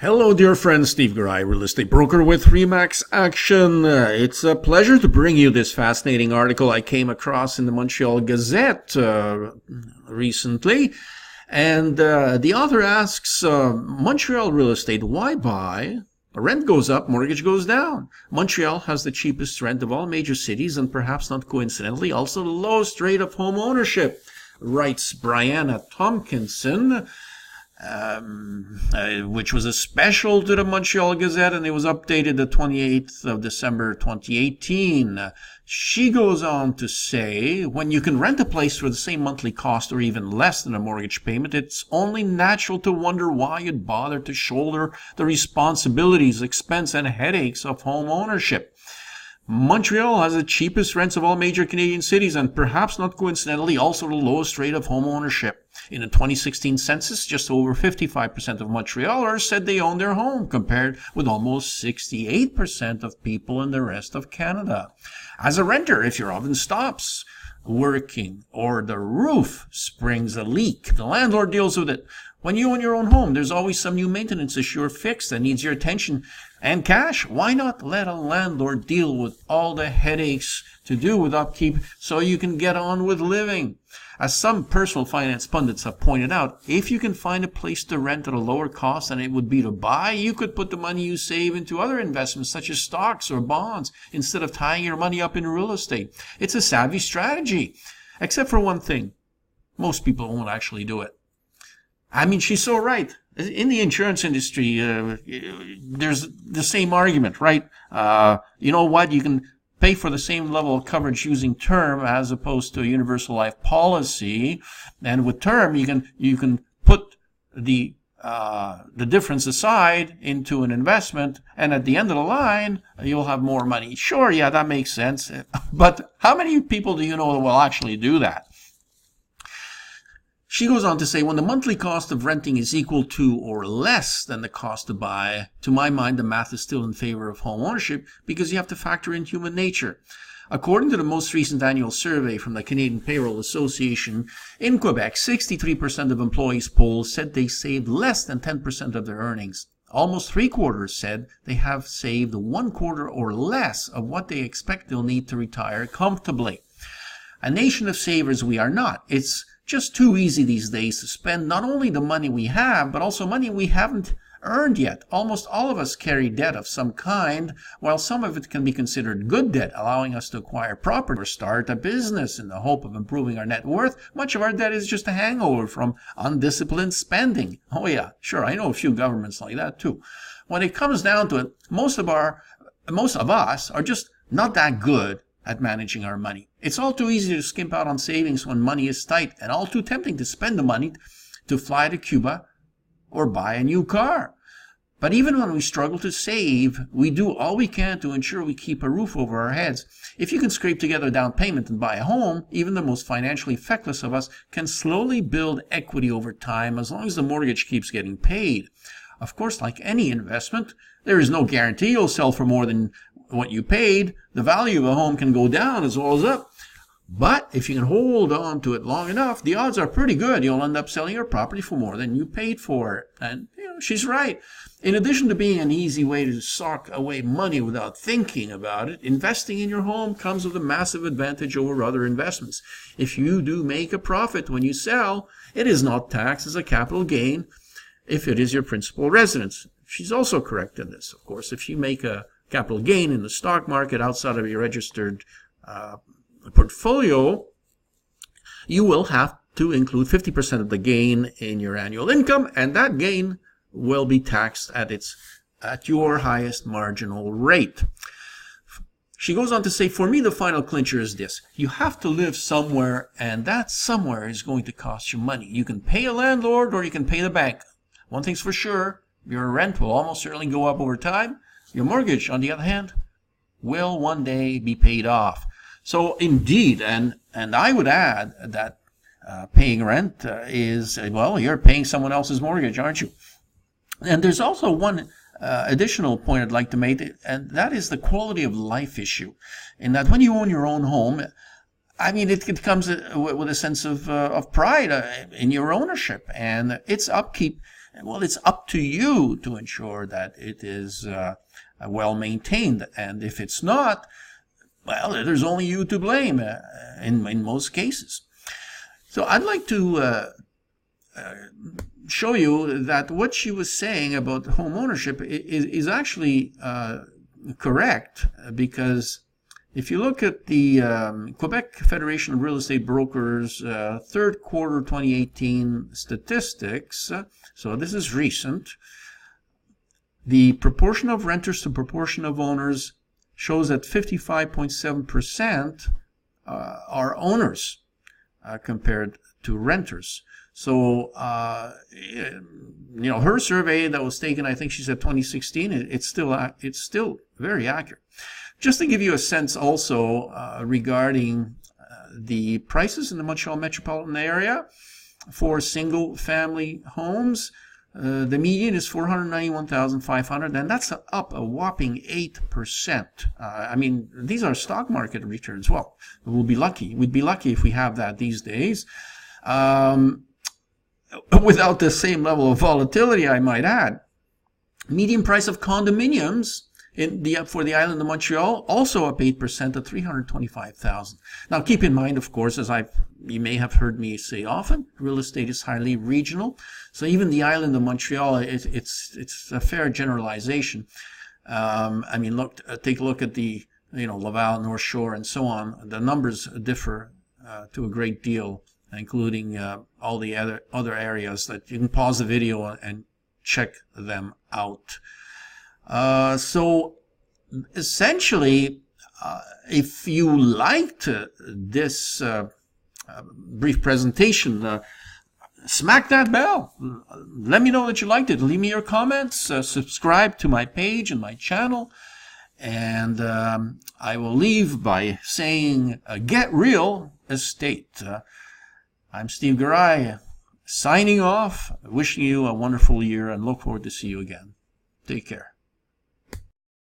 Hello, dear friend. Steve Garai, real estate broker with Remax Action. It's a pleasure to bring you this fascinating article I came across in the Montreal Gazette recently. And the author asks, Montreal real estate, why buy? Rent goes up, mortgage goes down. Montreal has the cheapest rent of all major cities and perhaps not coincidentally also the lowest rate of home ownership, writes Brianna Tompkinson. Which was a special to the Montreal Gazette, and it was updated the 28th of December 2018. She goes on to say, when you can rent a place for the same monthly cost or even less than a mortgage payment, it's only natural to wonder why you'd bother to shoulder the responsibilities, expense, and headaches of home ownership. Montreal has the cheapest rents of all major Canadian cities and perhaps not coincidentally also the lowest rate of home ownership. In the 2016 census, just over 55% of Montrealers said they own their home, compared with almost 68% of people in the rest of Canada. As a renter, if your oven stops working or the roof springs a leak, the landlord deals with it. When you own your own home, there's always some new maintenance issue or fix that needs your attention and cash. Why not let a landlord deal with all the headaches to do with upkeep so you can get on with living? As some personal finance pundits have pointed out, if you can find a place to rent at a lower cost than it would be to buy, you could put the money you save into other investments such as stocks or bonds instead of tying your money up in real estate. It's a savvy strategy, except for one thing. Most people won't actually do it. I mean, she's so right. In the insurance industry, there's the same argument, right? You know what? You can pay for the same level of coverage using term as opposed to a universal life policy. And with term, you can put the difference aside into an investment, and at the end of the line, you'll have more money. Sure, yeah, that makes sense. But how many people do you know that will actually do that? She goes on to say, when the monthly cost of renting is equal to or less than the cost to buy, to my mind, the math is still in favor of home ownership because you have to factor in human nature. According to the most recent annual survey from the Canadian Payroll Association, in Quebec, 63% of employees polled said they saved less than 10% of their earnings. Almost three-quarters said they have saved 1/4 or less of what they expect they'll need to retire comfortably. A nation of savers we are not. It's just too easy these days to spend not only the money we have, but also money we haven't earned yet. Almost all of us carry debt of some kind, while some of it can be considered good debt, allowing us to acquire property or start a business in the hope of improving our net worth. Much of our debt is just a hangover from undisciplined spending. Oh yeah, sure, I know a few governments like that too. When it comes down to it, most of us are just not that good at managing our money. It's all too easy to skimp out on savings when money is tight, and all too tempting to spend the money to fly to Cuba or buy a new car. But even when we struggle to save, we do all we can to ensure we keep a roof over our heads. If you can scrape together a down payment and buy a home, even the most financially feckless of us can slowly build equity over time as long as the mortgage keeps getting paid. Of course, like any investment, there is no guarantee you'll sell for more than what you paid. The value of a home can go down as well as up. But if you can hold on to it long enough, the odds are pretty good you'll end up selling your property for more than you paid for it. And she's right. In addition to being an easy way to sock away money without thinking about it, investing in your home comes with a massive advantage over other investments. If you do make a profit when you sell, it is not taxed as a capital gain if it is your principal residence. She's also correct in this. Of course, if you make a capital gain in the stock market outside of your registered portfolio, you will have to include 50% of the gain in your annual income, and that gain will be taxed at your highest marginal rate. She goes on to say, for me, the final clincher is this. You have to live somewhere, and that somewhere is going to cost you money. You can pay a landlord or you can pay the bank. One thing's for sure, your rent will almost certainly go up over time. Your mortgage, on the other hand, will one day be paid off. So indeed, and I would add that paying rent is, well, you're paying someone else's mortgage, aren't you? And there's also one additional point I'd like to make, and that is the quality of life issue. In that when you own your own home, I mean, it comes with a sense of pride in your ownership, and its upkeep Well, it's up to you to ensure that it is well maintained. And if it's not, well, there's only you to blame in most cases. So I'd like to show you that what she was saying about home ownership is actually correct, because if you look at the Quebec Federation of Real Estate Brokers third quarter 2018 statistics, so this is recent, the proportion of renters to proportion of owners shows that 55.7% are owners compared to renters. So, her survey that was taken, I think she said 2016, it's still very accurate. Just to give you a sense also regarding the prices in the Montreal metropolitan area for single-family homes, the median is $491,500, and that's up a whopping 8%. I mean, these are stock market returns. Well, we'd be lucky if we have that these days. Without the same level of volatility, I might add. Median price of condominiums for the island of Montreal also up 8% to $325,000. Now, keep in mind, of course, as you may have heard me say often, real estate is highly regional. So even the island of Montreal, it's a fair generalization. I mean, take a look at the Laval, North Shore, and so on. The numbers differ to a great deal, including all the other areas that you can pause the video and check them out. So essentially, if you liked this brief presentation, smack that bell. Let me know that you liked it. Leave me your comments. Subscribe to my page and my channel. And I will leave by saying, get real estate. I'm Steve Garai, signing off, wishing you a wonderful year, and look forward to see you again. Take care.